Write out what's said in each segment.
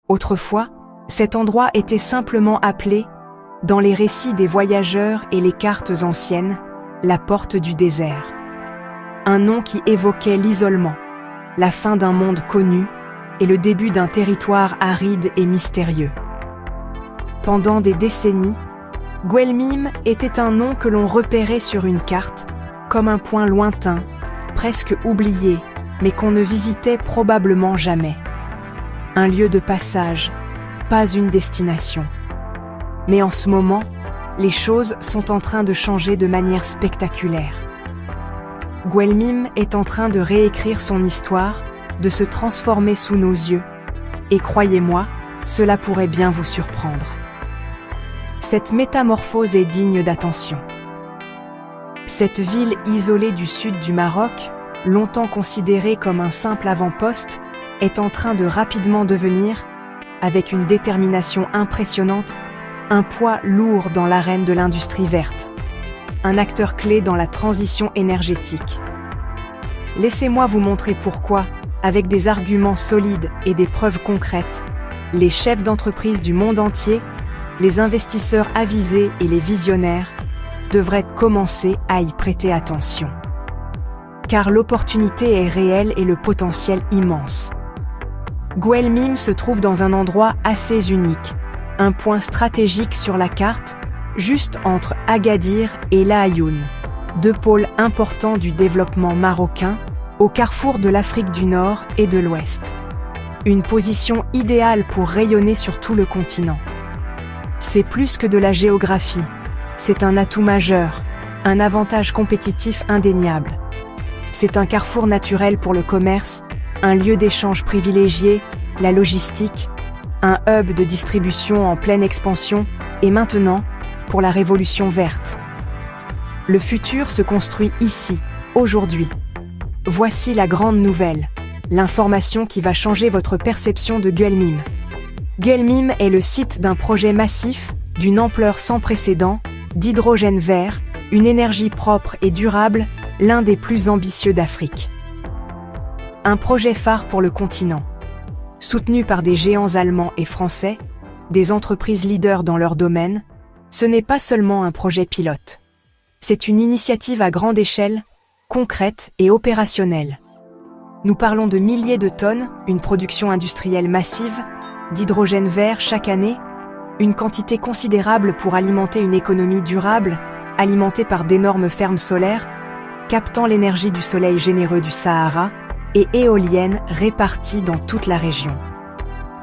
Autrefois, cet endroit était simplement appelé, dans les récits des voyageurs et les cartes anciennes, la porte du désert. Un nom qui évoquait l'isolement, la fin d'un monde connu et le début d'un territoire aride et mystérieux. Pendant des décennies, Guelmim était un nom que l'on repérait sur une carte, comme un point lointain, presque oublié, mais qu'on ne visitait probablement jamais. Un lieu de passage, pas une destination. Mais en ce moment, les choses sont en train de changer de manière spectaculaire. Guelmim est en train de réécrire son histoire, de se transformer sous nos yeux, et croyez-moi, cela pourrait bien vous surprendre. Cette métamorphose est digne d'attention. Cette ville isolée du sud du Maroc, longtemps considérée comme un simple avant-poste, est en train de rapidement devenir, avec une détermination impressionnante, un poids lourd dans l'arène de l'industrie verte, un acteur clé dans la transition énergétique. Laissez-moi vous montrer pourquoi, avec des arguments solides et des preuves concrètes, les chefs d'entreprise du monde entier, les investisseurs avisés et les visionnaires devraient commencer à y prêter attention. Car l'opportunité est réelle et le potentiel immense. Guelmim se trouve dans un endroit assez unique, un point stratégique sur la carte, juste entre Agadir et La Ayoun, deux pôles importants du développement marocain, au carrefour de l'Afrique du Nord et de l'Ouest. Une position idéale pour rayonner sur tout le continent. C'est plus que de la géographie, c'est un atout majeur, un avantage compétitif indéniable. C'est un carrefour naturel pour le commerce, un lieu d'échange privilégié, la logistique, un hub de distribution en pleine expansion et maintenant, pour la révolution verte. Le futur se construit ici, aujourd'hui. Voici la grande nouvelle, l'information qui va changer votre perception de Guelmim. Guelmim est le site d'un projet massif, d'une ampleur sans précédent, d'hydrogène vert, une énergie propre et durable, l'un des plus ambitieux d'Afrique. Un projet phare pour le continent. Soutenu par des géants allemands et français, des entreprises leaders dans leur domaine, ce n'est pas seulement un projet pilote. C'est une initiative à grande échelle, concrète et opérationnelle. Nous parlons de milliers de tonnes, une production industrielle massive, d'hydrogène vert chaque année, une quantité considérable pour alimenter une économie durable, alimentée par d'énormes fermes solaires, captant l'énergie du soleil généreux du Sahara, et éoliennes réparties dans toute la région.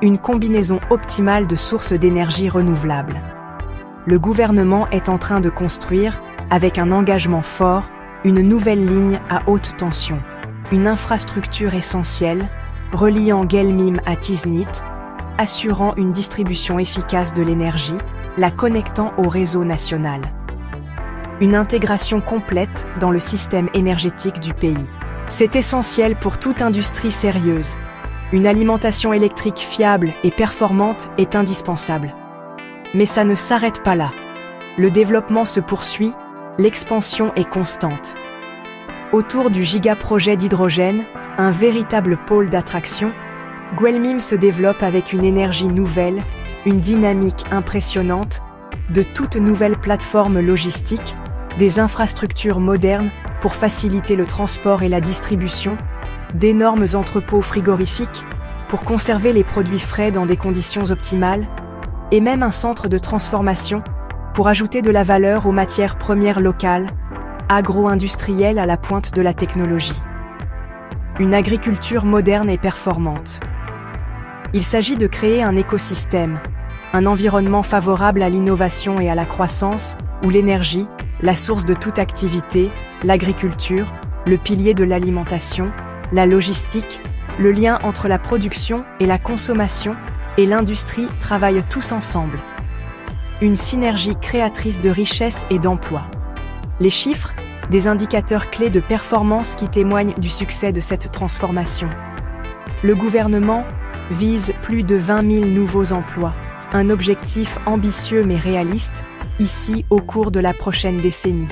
Une combinaison optimale de sources d'énergie renouvelables. Le gouvernement est en train de construire, avec un engagement fort, une nouvelle ligne à haute tension, une infrastructure essentielle, reliant Guelmim à Tiznit, assurant une distribution efficace de l'énergie, la connectant au réseau national. Une intégration complète dans le système énergétique du pays. C'est essentiel pour toute industrie sérieuse. Une alimentation électrique fiable et performante est indispensable. Mais ça ne s'arrête pas là. Le développement se poursuit, l'expansion est constante. Autour du gigaprojet d'hydrogène, un véritable pôle d'attraction, Guelmim se développe avec une énergie nouvelle, une dynamique impressionnante, de toutes nouvelles plateformes logistiques, des infrastructures modernes pour faciliter le transport et la distribution, d'énormes entrepôts frigorifiques pour conserver les produits frais dans des conditions optimales, et même un centre de transformation pour ajouter de la valeur aux matières premières locales, agro-industrielles à la pointe de la technologie. Une agriculture moderne et performante. Il s'agit de créer un écosystème, un environnement favorable à l'innovation et à la croissance, où l'énergie, la source de toute activité, l'agriculture, le pilier de l'alimentation, la logistique, le lien entre la production et la consommation et l'industrie travaillent tous ensemble. Une synergie créatrice de richesse et d'emploi. Les chiffres, des indicateurs clés de performance qui témoignent du succès de cette transformation. Le gouvernement vise plus de 20 000 nouveaux emplois, un objectif ambitieux mais réaliste, ici au cours de la prochaine décennie.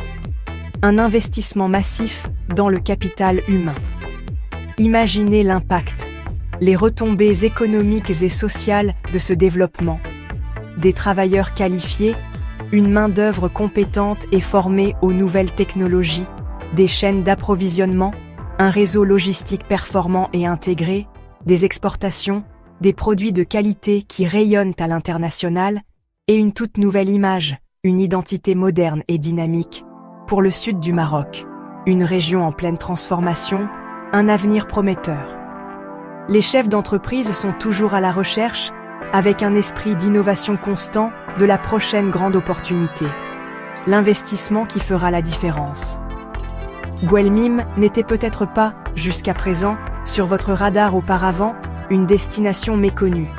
Un investissement massif dans le capital humain. Imaginez l'impact. les retombées économiques et sociales de ce développement. Des travailleurs qualifiés, une main-d'œuvre compétente et formée aux nouvelles technologies, des chaînes d'approvisionnement, un réseau logistique performant et intégré, des exportations, des produits de qualité qui rayonnent à l'international, et une toute nouvelle image, une identité moderne et dynamique, pour le sud du Maroc, une région en pleine transformation, un avenir prometteur. Les chefs d'entreprise sont toujours à la recherche, avec un esprit d'innovation constant, de la prochaine grande opportunité. L'investissement qui fera la différence. Guelmim n'était peut-être pas, jusqu'à présent, sur votre radar auparavant, une destination méconnue.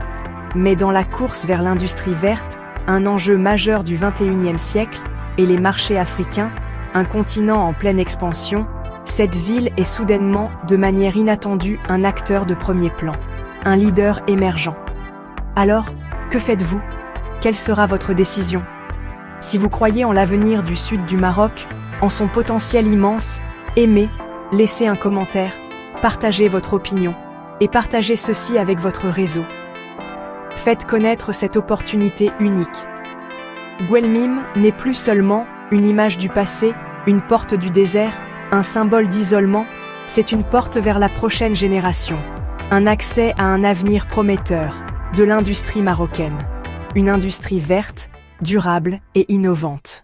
Mais dans la course vers l'industrie verte, un enjeu majeur du XXIe siècle, et les marchés africains, un continent en pleine expansion, cette ville est soudainement, de manière inattendue, un acteur de premier plan, un leader émergent. Alors, que faites-vous? Quelle sera votre décision? Si vous croyez en l'avenir du sud du Maroc, en son potentiel immense, aimez, laissez un commentaire, partagez votre opinion, et partagez ceci avec votre réseau. Faites connaître cette opportunité unique. Guelmim n'est plus seulement une image du passé, une porte du désert, un symbole d'isolement, c'est une porte vers la prochaine génération, un accès à un avenir prometteur de l'industrie marocaine, une industrie verte, durable et innovante.